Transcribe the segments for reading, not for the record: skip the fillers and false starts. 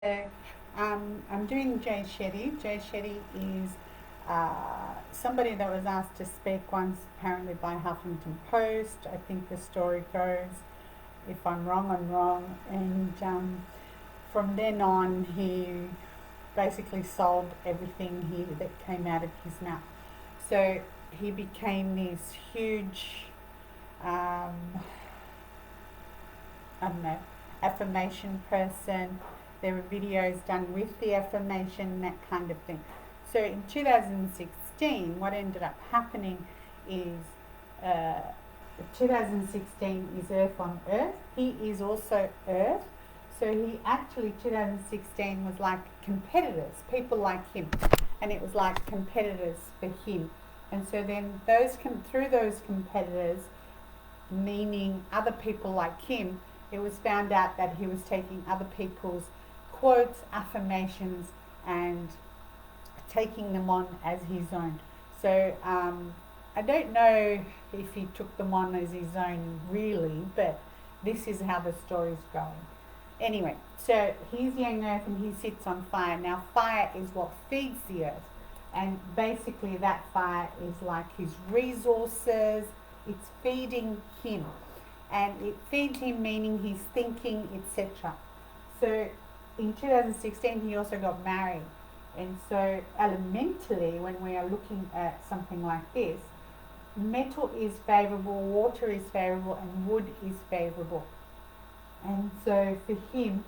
So, I'm doing Jay Shetty. Jay Shetty is somebody that was asked to speak once, apparently by Huffington Post. I think the story goes. If I'm wrong, I'm wrong. And from then on, he basically sold everything that came out of his mouth. So he became this huge, um, I don't know, affirmation person. There were videos done with the affirmation, that kind of thing. So in 2016, what ended up happening is uh, 2016 is Earth on Earth. He is also Earth. So he actually, 2016 was like competitors, people like him. And it was like competitors for him. And so then through those competitors, meaning other people like him, it was found out that he was taking other people's quotes, affirmations, and taking them on as his own. So I don't know if he took them on as his own really, but this is how the story's going. Anyway, so he's young earth and he sits on fire. Now, fire is what feeds the earth, and basically, that fire is like his resources, it's feeding him, and it feeds him, meaning he's thinking, etc. So in 2016, he also got married. And so, elementally, when we are looking at something like this, metal is favorable, water is favorable, and wood is favorable. And so, for him,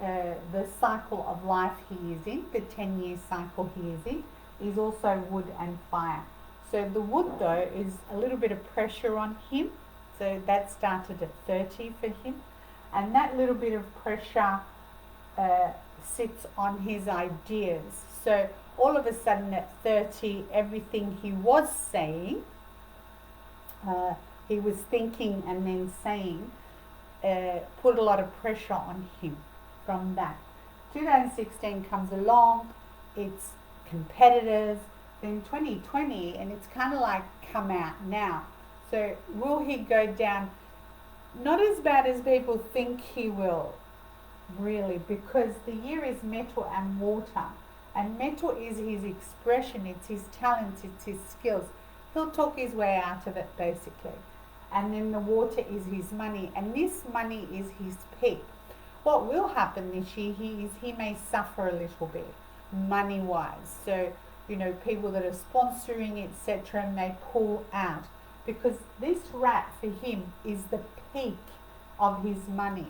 the cycle of life he is in, the 10-year cycle he is in, is also wood and fire. So, the wood, though, is a little bit of pressure on him. So, that started at 30 for him. And that little bit of pressure sits on his ideas. So all of a sudden at 30, everything he was saying, he was thinking and then saying, put a lot of pressure on him from that. 2016 comes along, it's competitors, then 2020, and it's kind of like come out now. So will he go down? Not as bad as people think he will, really, because the year is metal and water, and metal is his expression, it's his talents, it's his skills. He'll talk his way out of it basically. And then the water is his money, and this money is his peak. What will happen this year, he may suffer a little bit money wise. So people that are sponsoring etc may pull out, because this rat for him is the peak of his money,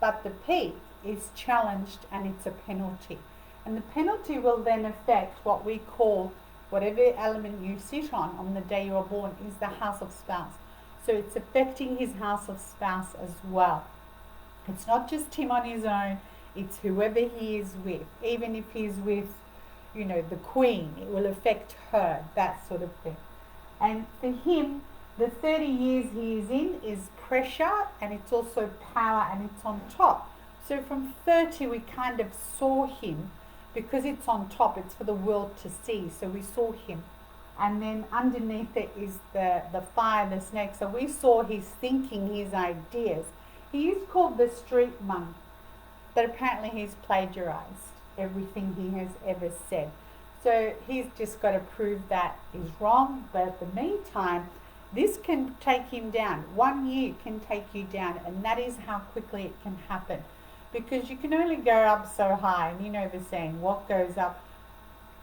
but the peak is challenged and it's a penalty. And the penalty will then affect what we call, whatever element you sit on the day you are born, is the house of spouse. So it's affecting his house of spouse as well. It's not just him on his own, it's whoever he is with. Even if he's with, the queen, it will affect her, that sort of thing. And for him, the 30 years he is in is pressure, and it's also power, and it's on top. So from 30 we kind of saw him, because it's on top, it's for the world to see. So we saw him. And then underneath it is the fire, the snake. So we saw his thinking, his ideas. He is called the street monk, but apparently he's plagiarized everything he has ever said. So he's just got to prove that is wrong. But in the meantime, this can take him down. 1 year can take you down, and that is how quickly it can happen. Because you can only go up so high, and the saying, what goes up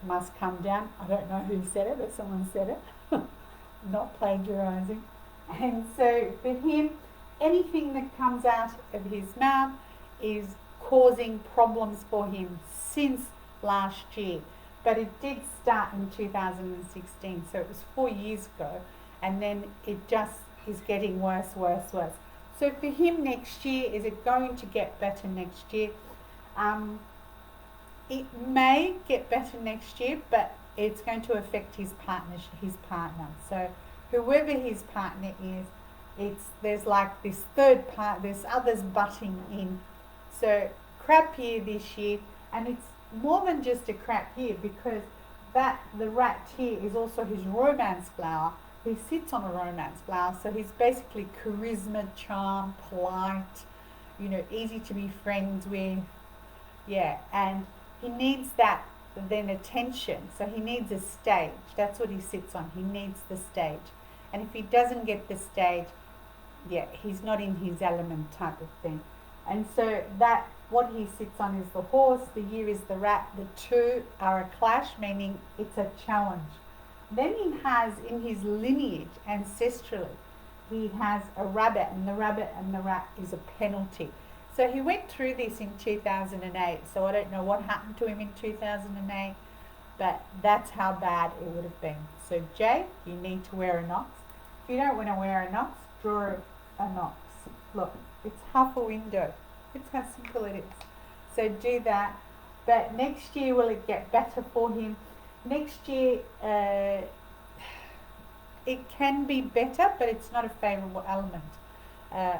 must come down. I don't know who said it, but someone said it. Not plagiarizing. And so for him, anything that comes out of his mouth is causing problems for him since last year. But it did start in 2016, so it was 4 years ago, and then it just is getting worse, worse, worse. So for him next year, is it going to get better next year? It may get better next year, but it's going to affect his partner. So whoever his partner is, there's like this third part, there's others butting in. So crap year this year, and it's more than just a crap year, because the rat here is also his romance flower. He sits on a romance flower, so he's basically charisma, charm, polite, easy to be friends with, Yeah, and he needs that then attention. So he needs a stage. That's what he sits on. He needs the stage. And if he doesn't get the stage, yeah, he's not in his element type of thing. And so that what he sits on is the horse, the year is the rat, the two are a clash, meaning it's a challenge. Then he has in his lineage, ancestrally, he has a rabbit, and the rabbit and the rat is a penalty. So he went through this in 2008, so I don't know what happened to him in 2008, but that's how bad it would have been. So Jay, you need to wear a knox. If you don't want to wear a knox, draw a knox. Look, it's half a window. It's how simple it is. So do that. But next year, will it get better for him? Next year, it can be better, but it's not a favourable element.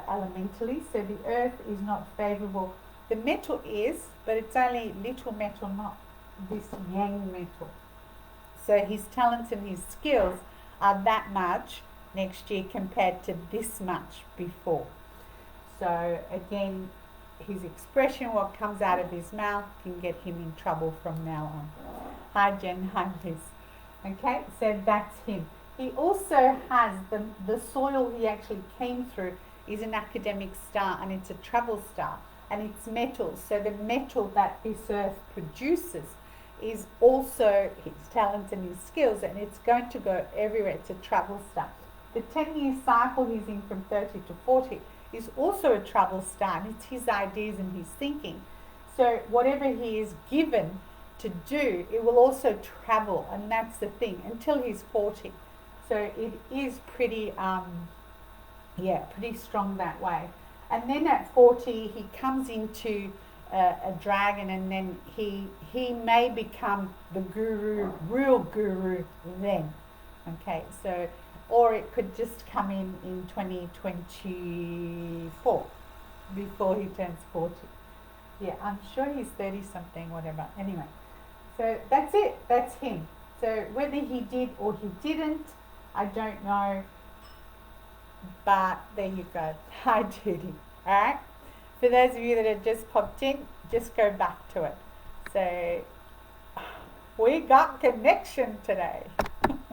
Elementally, so the earth is not favourable. The metal is, but it's only little metal, not this yang metal. So his talents and his skills are that much next year compared to this much before. So again, his expression, what comes out of his mouth, can get him in trouble from now on. Hi Jen, hi Liz. Okay, so that's him. He also has the soil he actually came through is an academic star, and it's a travel star, and it's metal. So the metal that this earth produces is also his talents and his skills, and it's going to go everywhere. It's a travel star. The 10-year cycle he's in from 30 to 40 is also a travel star, and it's his ideas and his thinking. So whatever he is given to do, it will also travel, and that's the thing, until he's 40. So it is pretty pretty strong that way. And then at 40, he comes into a dragon, and then he may become the guru, real guru then. Okay, so, or it could just come in 2024, before he turns 40. Yeah, I'm sure he's 30 something, whatever. Anyway, so that's it. That's him. So whether he did or he didn't, I don't know. But there you go. Hi, Judy. Alright? For those of you that have just popped in, just go back to it. So, we got connection today.